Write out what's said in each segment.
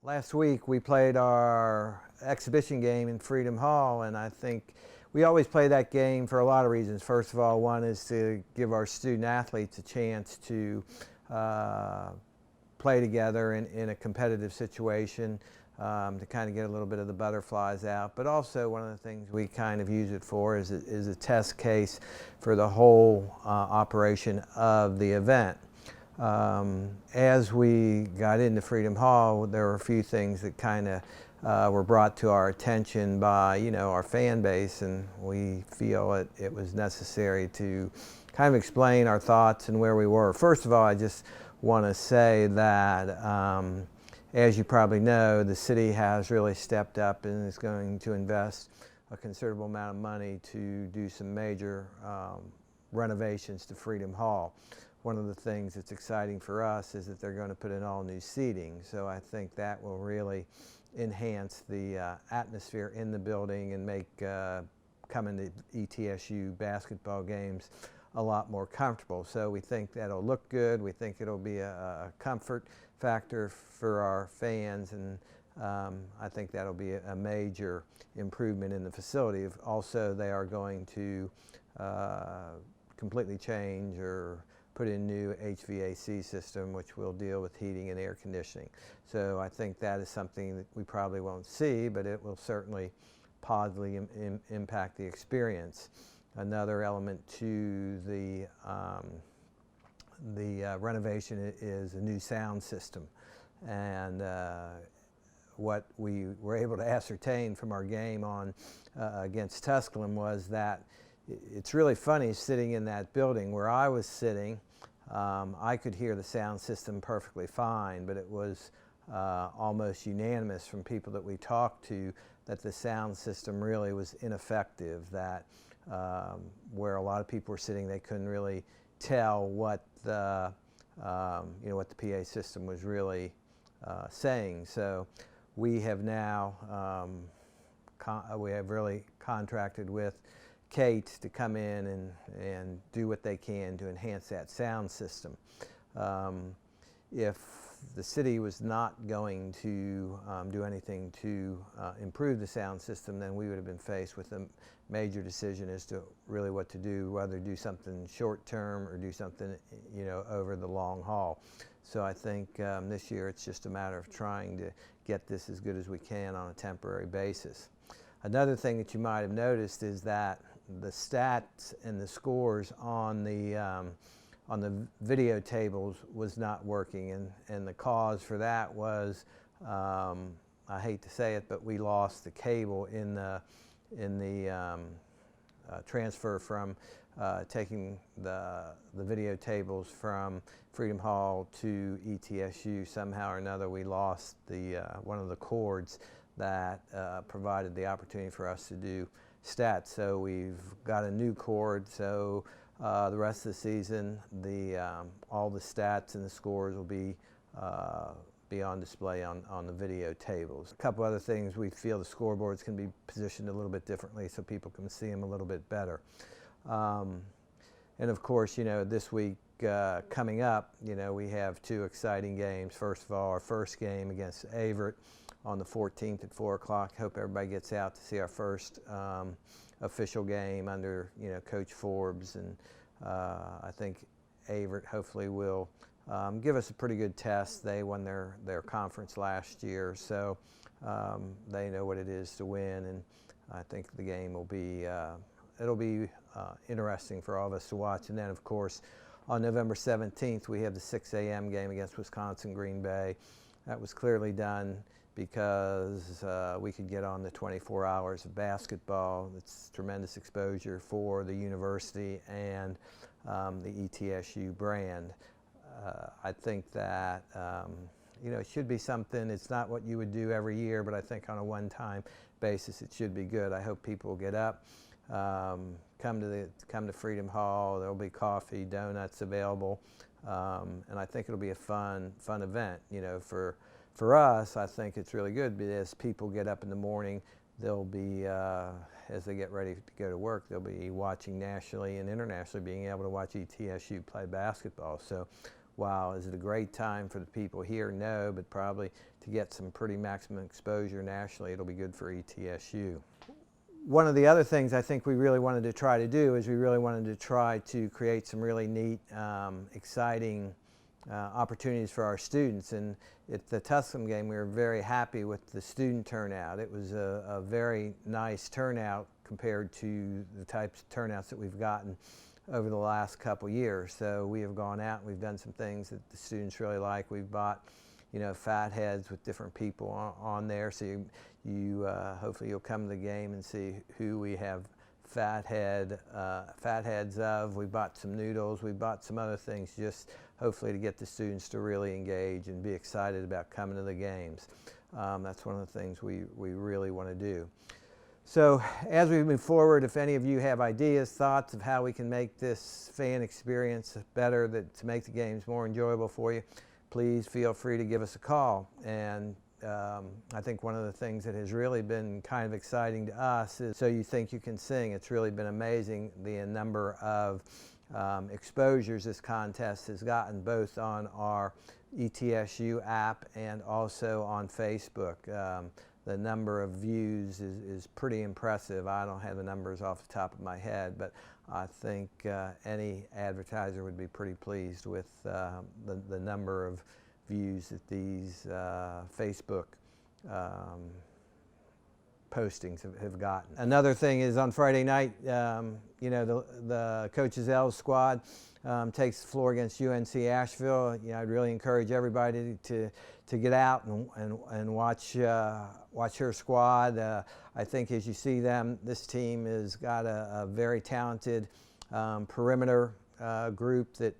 Last week we played our exhibition game in Freedom Hall, and I think we always play that game for a lot of reasons. First of all, one is to give our student athletes a chance to play together in a competitive situation, to kind of get a little bit of the butterflies out. But also one of the things we kind of use it for is a test case for the whole operation of the event. As we got into Freedom Hall, there were a few things that kind of were brought to our attention by, our fan base, and we feel it was necessary to kind of explain our thoughts and where we were. First of all, I just want to say that, as you probably know, the city has really stepped up and is going to invest a considerable amount of money to do some major renovations to Freedom Hall. One of the things that's exciting for us is that they're going to put in all new seating, so I think that will really enhance the atmosphere in the building and make coming to ETSU basketball games a lot more comfortable. So we think that'll look good. We think it'll be a comfort factor for our fans, and I think that'll be a major improvement in the facility. Also, they are going to completely change or put in new HVAC system, which will deal with heating and air conditioning. So I think that is something that we probably won't see, but it will certainly positively impact the experience. Another element to the renovation is a new sound system. And what we were able to ascertain from our game on against Tusculum was that it's really funny sitting in that building where I was sitting. I could hear the sound system perfectly fine, but it was almost unanimous from people that we talked to that the sound system really was ineffective, that where a lot of people were sitting, they couldn't really tell what the what the PA system was really saying. So we have now we have really contracted with Kate to come in and do what they can to enhance that sound system. If the city was not going to do anything to improve the sound system, then we would have been faced with a major decision as to really what to do, whether do something short term or do something over the long haul. So I think this year it's just a matter of trying to get this as good as we can on a temporary basis. Another thing that you might have noticed is that the stats and the scores on the video tables was not working, and the cause for that was, I hate to say it, but we lost the cable in the transfer from taking the video tables from Freedom Hall to ETSU. Somehow or another we lost the one of the cords that provided the opportunity for us to do stats. So we've got a new cord, so the rest of the season all the stats and the scores will be on display on the video tables. A couple other things, we feel the scoreboards can be positioned a little bit differently so people can see them a little bit better. And of course, this week coming up, we have two exciting games. First of all, our first game against Averett on the 14th at 4 o'clock. Hope everybody gets out to see our first official game under Coach Forbes, and I think Averett hopefully will give us a pretty good test. They won their conference last year, so they know what it is to win, and I think the game will be it'll be interesting for all of us to watch. And then of course on November 17th we have the 6 a.m. game against Wisconsin Green Bay. That was clearly done because we could get on the 24 hours of basketball. It's tremendous exposure for the university and the ETSU brand. I think that it should be something. It's not what you would do every year, but I think on a one-time basis it should be good. I hope people will get up, come to Freedom Hall. There'll be coffee, donuts available, and I think it'll be a fun event. For us, I think it's really good because as people get up in the morning, they'll be, as they get ready to go to work, they'll be watching nationally and internationally, being able to watch ETSU play basketball. So while is it a great time for the people here? No, but probably to get some pretty maximum exposure nationally, it'll be good for ETSU. One of the other things I think we really wanted to try to do is we really wanted to try to create some really neat, exciting opportunities for our students. And at the Tusculum game, we were very happy with the student turnout. It was a very nice turnout compared to the types of turnouts that we've gotten over the last couple years. So we have gone out and we've done some things that the students really like. We've bought, you know, fat heads with different people on there. So you hopefully you'll come to the game and see who we have fat heads of. We bought some noodles. We bought some other things, just hopefully to get the students to really engage and be excited about coming to the games. That's one of the things we really want to do. So as we move forward, if any of you have ideas, thoughts of how we can make this fan experience better, to make the games more enjoyable for you, please feel free to give us a call. And I think one of the things that has really been kind of exciting to us is So You Think You Can Sing. It's really been amazing the number of exposures this contest has gotten, both on our ETSU app and also on Facebook. The number of views is pretty impressive. I don't have the numbers off the top of my head, but I think any advertiser would be pretty pleased with the number of views that these Facebook postings have gotten. Another thing is on Friday night, you know, the Coaches L's squad takes the floor against UNC Asheville. You know, I'd really encourage everybody to get out and watch her squad. I think as you see them, this team has got a very talented perimeter group that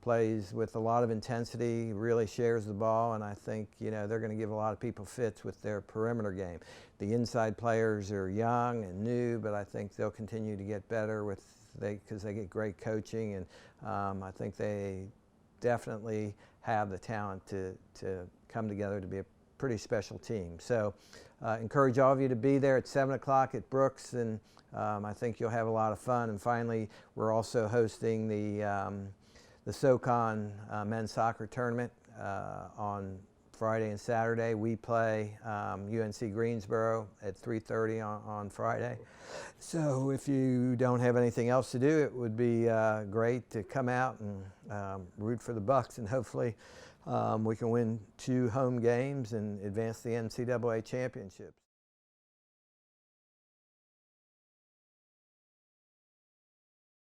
plays with a lot of intensity, really shares the ball, and I think, you know, they're going to give a lot of people fits with their perimeter game. The inside players are young and new, but I think they'll continue to get better because they get great coaching, and I think they definitely have the talent to come together to be a pretty special team. So encourage all of you to be there at 7 o'clock at Brooks, and I think you'll have a lot of fun. And finally, we're also hosting the SoCon men's soccer tournament on Friday and Saturday. We play UNC Greensboro at 3:30 on Friday. So if you don't have anything else to do, it would be great to come out and root for the Bucks, and hopefully we can win 2 home games and advance the NCAA championships.